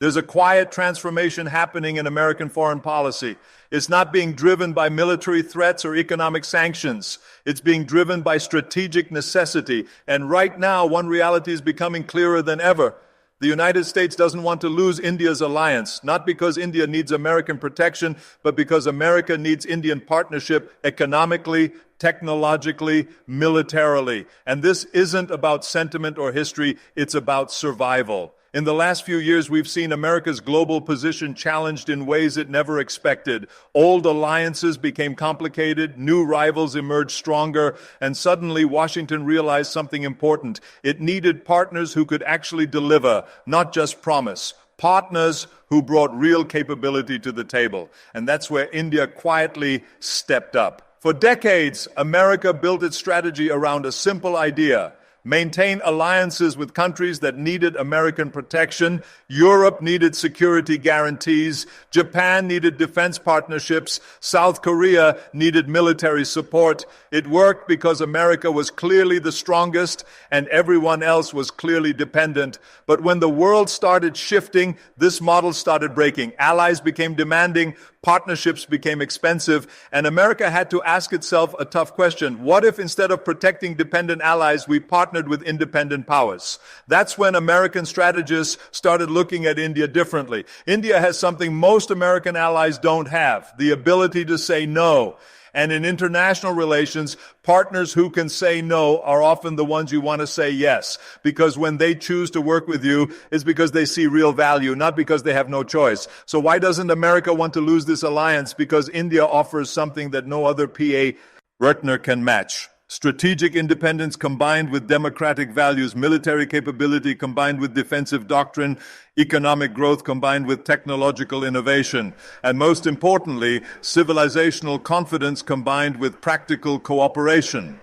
There's a quiet transformation happening in American foreign policy. It's not being driven by military threats or economic sanctions. It's being driven by strategic necessity. And right now, one reality is becoming clearer than ever. The United States doesn't want to lose India's alliance, not because India needs American protection, but because America needs Indian partnership economically, technologically, militarily. And this isn't about sentiment or history, it's about survival. In the last few years, we've seen America's global position challenged in ways it never expected. Old alliances became complicated, new rivals emerged stronger, and suddenly Washington realized something important. It needed partners who could actually deliver, not just promise. Partners who brought real capability to the table. And that's where India quietly stepped up. For decades, America built its strategy around a simple idea: maintain alliances with countries that needed American protection. Europe needed security guarantees. Japan needed defense partnerships. South Korea needed military support. It worked because America was clearly the strongest and everyone else was clearly dependent. But when the world started shifting, this model started breaking. Allies became demanding. Partnerships became expensive, and America had to ask itself a tough question. What if instead of protecting dependent allies, we partnered with independent powers? That's when American strategists started looking at India differently. India has something most American allies don't have: the ability to say no. And in international relations, partners who can say no are often the ones you want to say yes. Because when they choose to work with you, it's because they see real value, not because they have no choice. So why doesn't America want to lose this alliance? Because India offers something that no other PA Rutner can match. Strategic independence combined with democratic values, military capability combined with defensive doctrine, economic growth combined with technological innovation, and most importantly, civilizational confidence combined with practical cooperation.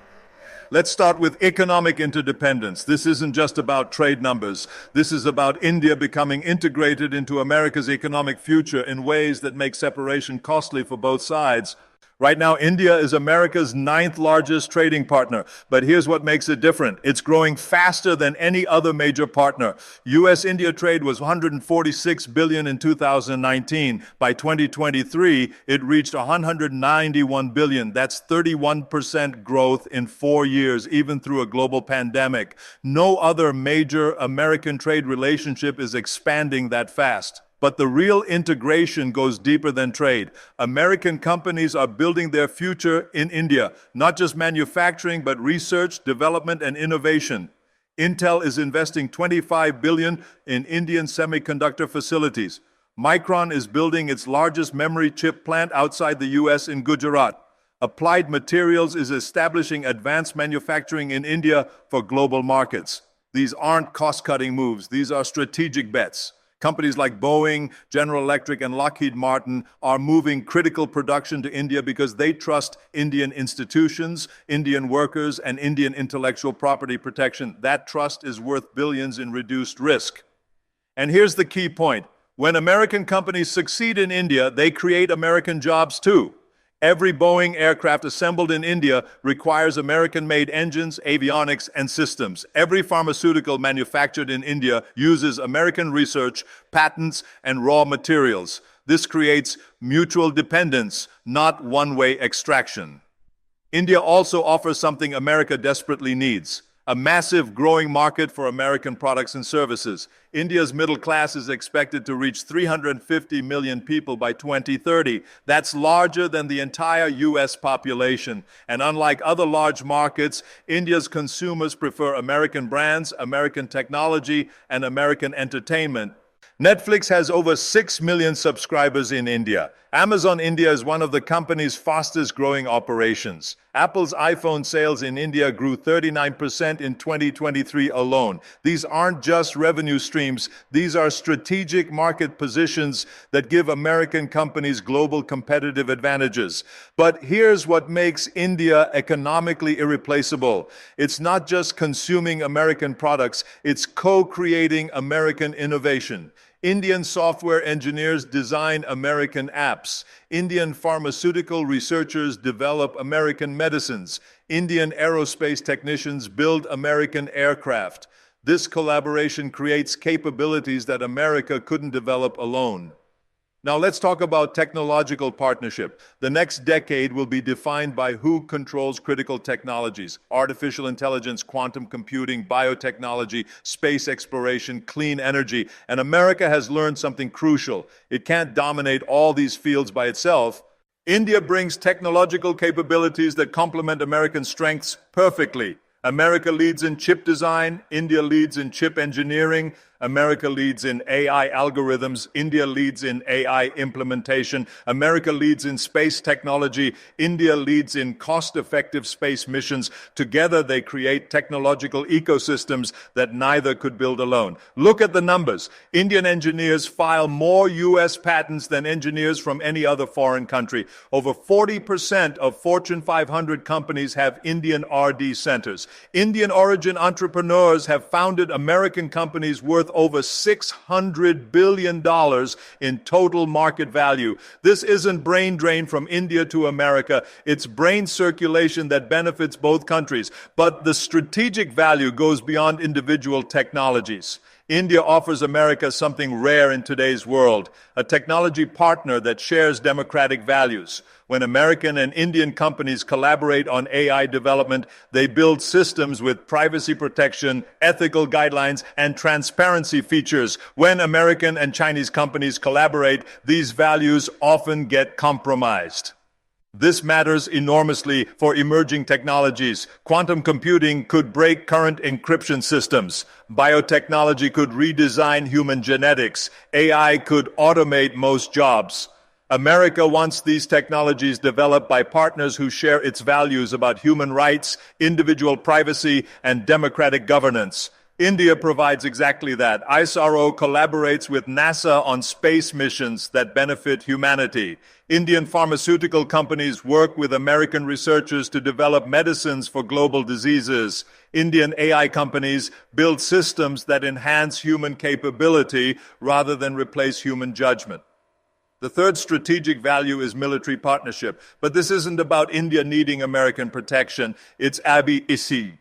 Let's start with economic interdependence. This isn't just about trade numbers. This is about India becoming integrated into America's economic future in ways that make separation costly for both sides. Right now, India is America's 9th largest trading partner. But here's what makes it different. It's growing faster than any other major partner. U.S.-India trade was $146 billion in 2019. By 2023, it reached $191 billion. That's 31% growth in 4 years, even through a global pandemic. No other major American trade relationship is expanding that fast. But the real integration goes deeper than trade. American companies are building their future in India, not just manufacturing, but research, development, and innovation. Intel is investing $25 billion in Indian semiconductor facilities. Micron is building its largest memory chip plant outside the U.S. in Gujarat. Applied Materials is establishing advanced manufacturing in India for global markets. These aren't cost-cutting moves. These are strategic bets. Companies like Boeing, General Electric, and Lockheed Martin are moving critical production to India because they trust Indian institutions, Indian workers, and Indian intellectual property protection. That trust is worth billions in reduced risk. And here's the key point. When American companies succeed in India, they create American jobs too. Every Boeing aircraft assembled in India requires American-made engines, avionics, and systems. Every pharmaceutical manufactured in India uses American research, patents, and raw materials. This creates mutual dependence, not one-way extraction. India also offers something America desperately needs: a massive growing market for American products and services. India's middle class is expected to reach 350 million people by 2030. That's larger than the entire U.S. population. And unlike other large markets, India's consumers prefer American brands, American technology, and American entertainment. Netflix has over 6 million subscribers in India. Amazon India is one of the company's fastest growing operations. Apple's iPhone sales in India grew 39% in 2023 alone. These aren't just revenue streams. These are strategic market positions that give American companies global competitive advantages. But here's what makes India economically irreplaceable. It's not just consuming American products, it's co-creating American innovation. Indian software engineers design American apps. Indian pharmaceutical researchers develop American medicines. Indian aerospace technicians build American aircraft. This collaboration creates capabilities that America couldn't develop alone. Now let's talk about technological partnership. The next decade will be defined by who controls critical technologies: artificial intelligence, quantum computing, biotechnology, space exploration, clean energy. And America has learned something crucial. It can't dominate all these fields by itself. India brings technological capabilities that complement American strengths perfectly. America leads in chip design, India leads in chip engineering, America leads in AI algorithms, India leads in AI implementation, America leads in space technology, India leads in cost-effective space missions. Together they create technological ecosystems that neither could build alone. Look at the numbers. Indian engineers file more US patents than engineers from any other foreign country. Over 40% of Fortune 500 companies have Indian R&D centers. Indian origin entrepreneurs have founded American companies worth over $600 billion in total market value. This isn't brain drain from India to America. It's brain circulation that benefits both countries. But the strategic value goes beyond individual technologies. India offers America something rare in today's world: a technology partner that shares democratic values. When American and Indian companies collaborate on AI development, they build systems with privacy protection, ethical guidelines, and transparency features. When American and Chinese companies collaborate, these values often get compromised. This matters enormously for emerging technologies. Quantum computing could break current encryption systems. Biotechnology could redesign human genetics. AI could automate most jobs. America wants these technologies developed by partners who share its values about human rights, individual privacy, and democratic governance. India provides exactly that. ISRO collaborates with NASA on space missions that benefit humanity. Indian pharmaceutical companies work with American researchers to develop medicines for global diseases. Indian AI companies build systems that enhance human capability rather than replace human judgment. The third strategic value is military partnership. But this isn't about India needing American protection. It's ABC.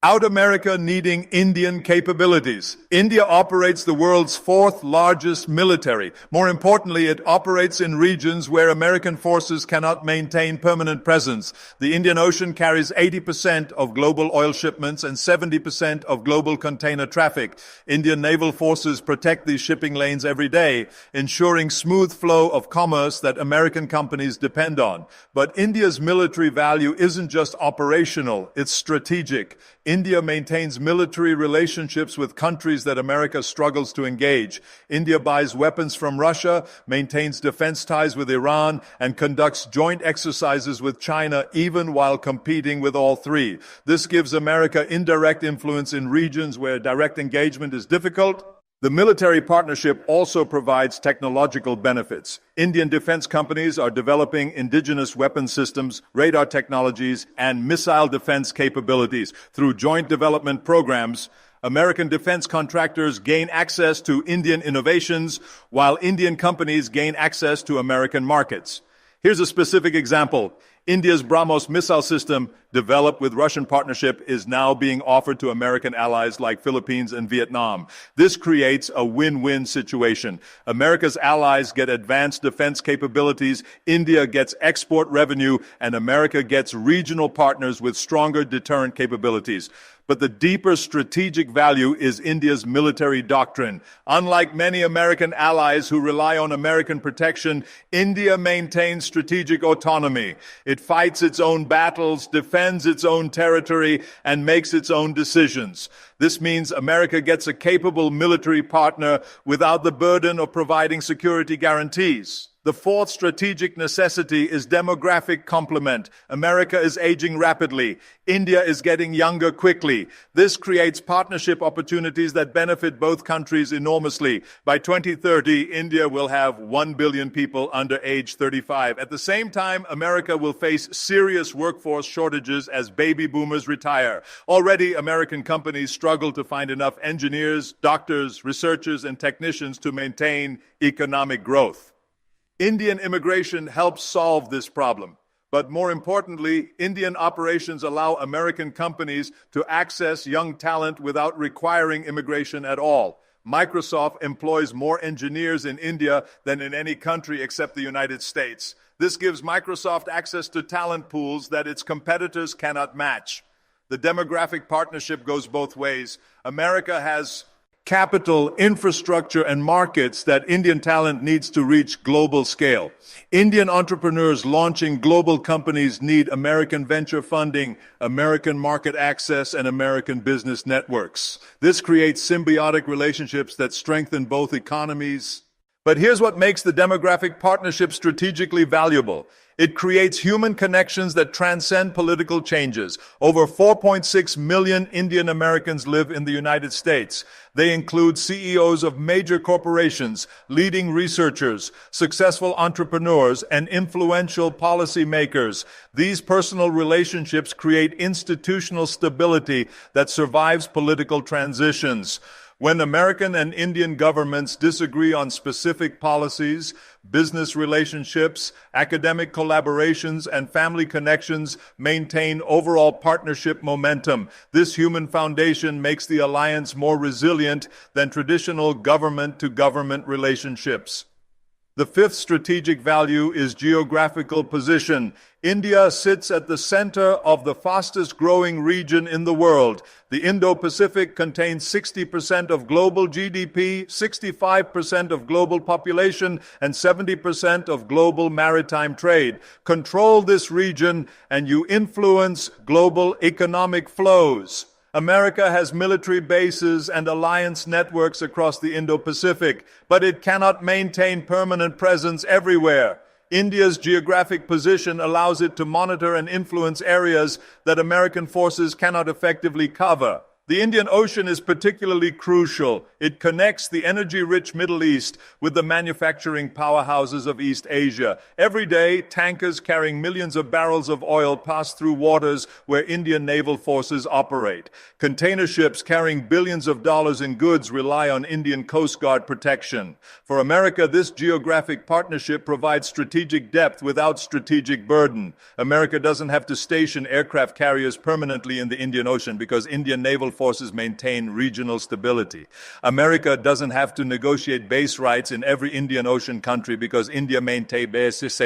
Out America needing Indian capabilities. India operates the world's fourth largest military. More importantly, it operates in regions where American forces cannot maintain permanent presence. The Indian Ocean carries 80% of global oil shipments and 70% of global container traffic. Indian naval forces protect these shipping lanes every day, ensuring smooth flow of commerce that American companies depend on. But India's military value isn't just operational, it's strategic. India maintains military relationships with countries that America struggles to engage. India buys weapons from Russia, maintains defense ties with Iran, and conducts joint exercises with China, even while competing with all three. This gives America indirect influence in regions where direct engagement is difficult. The military partnership also provides technological benefits. Indian defense companies are developing indigenous weapon systems, radar technologies, and missile defense capabilities. Through joint development programs, American defense contractors gain access to Indian innovations, while Indian companies gain access to American markets. Here's a specific example. India's BrahMos missile system, developed with Russian partnership, is now being offered to American allies like Philippines and Vietnam. This creates a win-win situation. America's allies get advanced defense capabilities, India gets export revenue, and America gets regional partners with stronger deterrent capabilities. But the deeper strategic value is India's military doctrine. Unlike many American allies who rely on American protection, India maintains strategic autonomy. It fights its own battles, defends its own territory, and makes its own decisions. This means America gets a capable military partner without the burden of providing security guarantees. The fourth strategic necessity is demographic complement. America is aging rapidly. India is getting younger quickly. This creates partnership opportunities that benefit both countries enormously. By 2030, India will have 1 billion people under age 35. At the same time, America will face serious workforce shortages as baby boomers retire. Already, American companies struggle to find enough engineers, doctors, researchers, and technicians to maintain economic growth. Indian immigration helps solve this problem. But more importantly, Indian operations allow American companies to access young talent without requiring immigration at all. Microsoft employs more engineers in India than in any country except the United States. This gives Microsoft access to talent pools that its competitors cannot match. The demographic partnership goes both ways. America has capital, infrastructure, and markets that Indian talent needs to reach global scale. Indian entrepreneurs launching global companies need American venture funding, American market access, and American business networks. This creates symbiotic relationships that strengthen both economies. But here's what makes the demographic partnership strategically valuable. It creates human connections that transcend political changes. Over 4.6 million Indian Americans live in the United States. They include CEOs of major corporations, leading researchers, successful entrepreneurs, and influential policymakers. These personal relationships create institutional stability that survives political transitions. When American and Indian governments disagree on specific policies, business relationships, academic collaborations, and family connections maintain overall partnership momentum. This human foundation makes the alliance more resilient than traditional government-to-government relationships. The fifth strategic value is geographical position. India sits at the center of the fastest growing region in the world. The Indo-Pacific contains 60% of global GDP, 65% of global population, and 70% of global maritime trade. Control this region and you influence global economic flows. America has military bases and alliance networks across the Indo-Pacific, but it cannot maintain permanent presence everywhere. India's geographic position allows it to monitor and influence areas that American forces cannot effectively cover. The Indian Ocean is particularly crucial. It connects the energy-rich Middle East with the manufacturing powerhouses of East Asia. Every day, tankers carrying millions of barrels of oil pass through waters where Indian naval forces operate. Container ships carrying billions of dollars in goods rely on Indian Coast Guard protection. For America, this geographic partnership provides strategic depth without strategic burden. America doesn't have to station aircraft carriers permanently in the Indian Ocean because Indian naval forces maintain regional stability. America doesn't have to negotiate base rights in every Indian Ocean country because India maintains bases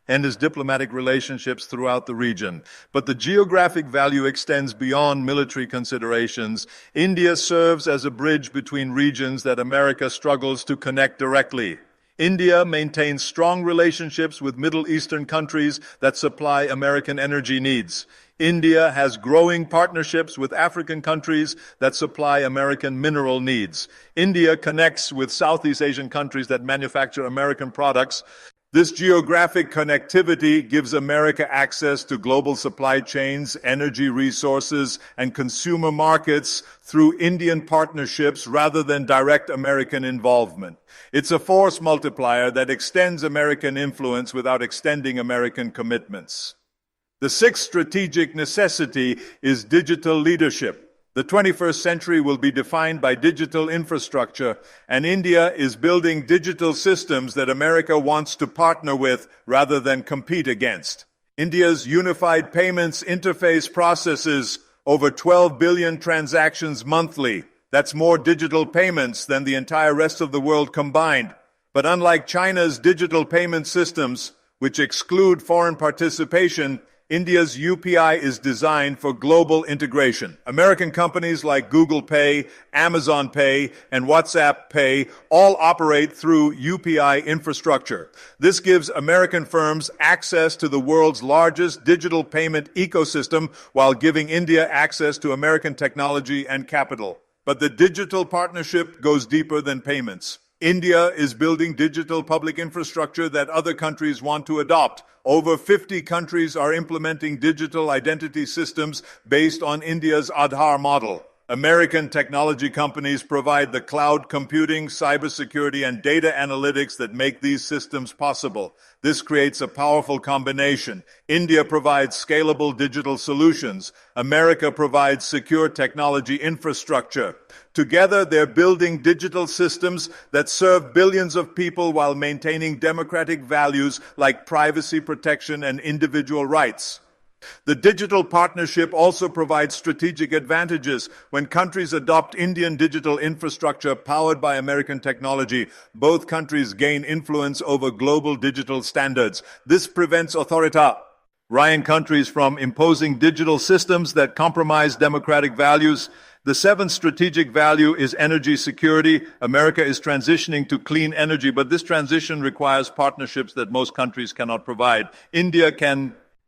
and its diplomatic relationships throughout the region. But the geographic value extends beyond military considerations. India serves as a bridge between regions that America struggles to connect directly. India maintains strong relationships with Middle Eastern countries that supply American energy needs. India has growing partnerships with African countries that supply American mineral needs. India connects with Southeast Asian countries that manufacture American products. This geographic connectivity gives America access to global supply chains, energy resources, and consumer markets through Indian partnerships rather than direct American involvement. It's a force multiplier that extends American influence without extending American commitments. The sixth strategic necessity is digital leadership. The 21st century will be defined by digital infrastructure, and India is building digital systems that America wants to partner with rather than compete against. India's unified payments interface processes over 12 billion transactions monthly. That's more digital payments than the entire rest of the world combined. But unlike China's digital payment systems, which exclude foreign participation, India's UPI is designed for global integration. American companies like Google Pay, Amazon Pay, and WhatsApp Pay all operate through UPI infrastructure. This gives American firms access to the world's largest digital payment ecosystem while giving India access to American technology and capital. But the digital partnership goes deeper than payments. India is building digital public infrastructure that other countries want to adopt. Over 50 countries are implementing digital identity systems based on India's Aadhaar model. American technology companies provide the cloud computing, cybersecurity, and data analytics that make these systems possible. This creates a powerful combination. India provides scalable digital solutions. America provides secure technology infrastructure. Together, they're building digital systems that serve billions of people while maintaining democratic values like privacy protection and individual rights. The digital partnership also provides strategic advantages. When countries adopt Indian digital infrastructure powered by American technology, both countries gain influence over global digital standards. This prevents authoritarian countries from imposing digital systems that compromise democratic values. The seventh strategic value is energy security. America is transitioning to clean energy, but this transition requires partnerships that most countries cannot provide.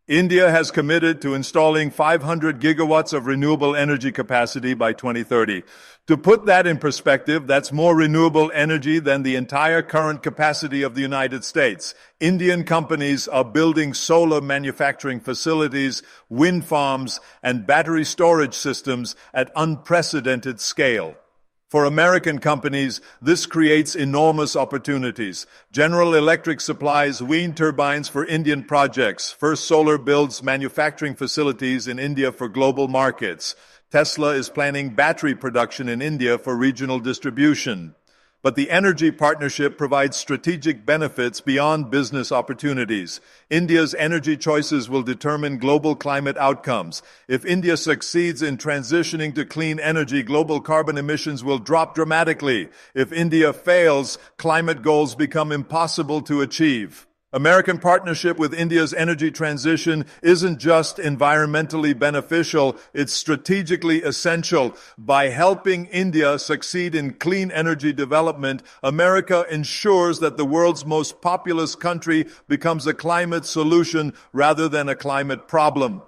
India has committed to installing 500 gigawatts of renewable energy capacity by 2030. To put that in perspective, that's more renewable energy than the entire current capacity of the United States. Indian companies are building solar manufacturing facilities, wind farms, and battery storage systems at unprecedented scale. For American companies, this creates enormous opportunities. General Electric supplies wind turbines for Indian projects. First Solar builds manufacturing facilities in India for global markets. Tesla is planning battery production in India for regional distribution. But the energy partnership provides strategic benefits beyond business opportunities. India's energy choices will determine global climate outcomes. If India succeeds in transitioning to clean energy, global carbon emissions will drop dramatically. If India fails, climate goals become impossible to achieve. American partnership with India's energy transition isn't just environmentally beneficial, it's strategically essential. By helping India succeed in clean energy development, America ensures that the world's most populous country becomes a climate solution rather than a climate problem.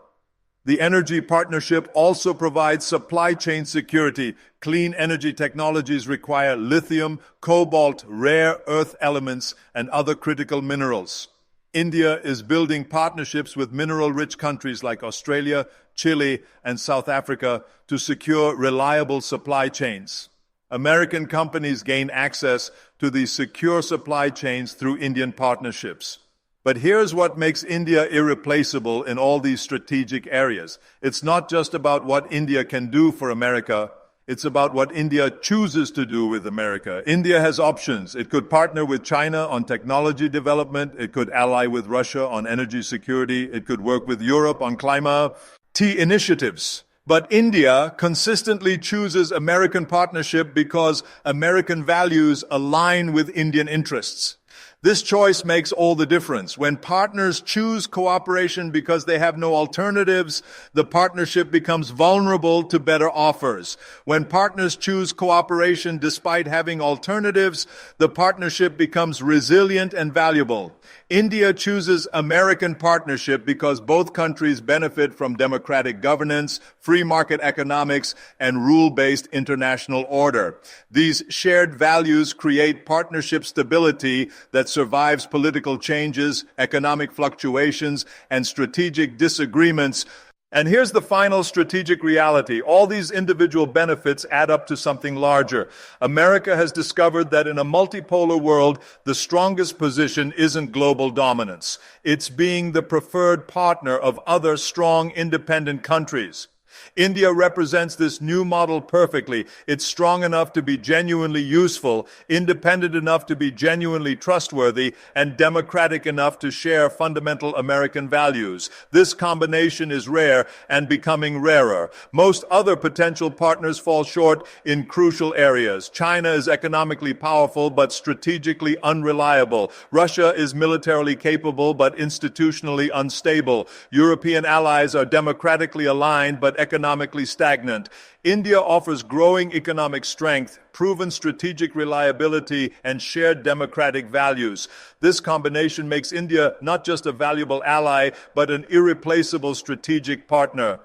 The energy partnership also provides supply chain security. Clean energy technologies require lithium, cobalt, rare earth elements, and other critical minerals. India is building partnerships with mineral-rich countries like Australia, Chile, and South Africa to secure reliable supply chains. American companies gain access to these secure supply chains through Indian partnerships. But here's what makes India irreplaceable in all these strategic areas. It's not just about what India can do for America, it's about what India chooses to do with America. India has options. It could partner with China on technology development. It could ally with Russia on energy security. It could work with Europe on climate initiatives. But India consistently chooses American partnership because American values align with Indian interests. This choice makes all the difference. When partners choose cooperation because they have no alternatives, the partnership becomes vulnerable to better offers. When partners choose cooperation despite having alternatives, the partnership becomes resilient and valuable. India chooses American partnership because both countries benefit from democratic governance, free market economics, and rule-based international order. These shared values create partnership stability that survives political changes, economic fluctuations, and strategic disagreements. And here's the final strategic reality. All these individual benefits add up to something larger. America has discovered that in a multipolar world, the strongest position isn't global dominance. It's being the preferred partner of other strong, independent countries. India represents this new model perfectly. It's strong enough to be genuinely useful, independent enough to be genuinely trustworthy, and democratic enough to share fundamental American values. This combination is rare and becoming rarer. Most other potential partners fall short in crucial areas. China is economically powerful but strategically unreliable. Russia is militarily capable but institutionally unstable. European allies are democratically aligned but economically stagnant. India offers growing economic strength, proven strategic reliability, and shared democratic values. This combination makes India not just a valuable ally, but an irreplaceable strategic partner.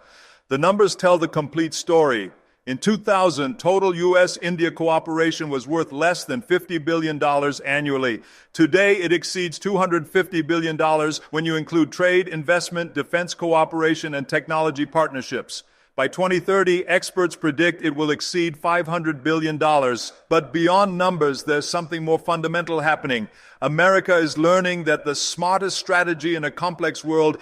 The numbers tell the complete story. In 2000, total U.S.-India cooperation was worth less than $50 billion annually. Today, it exceeds $250 billion when you include trade, investment, defense cooperation, and technology partnerships. By 2030, experts predict it will exceed $500 billion. But beyond numbers, there's something more fundamental happening. America is learning that the smartest strategy in a complex world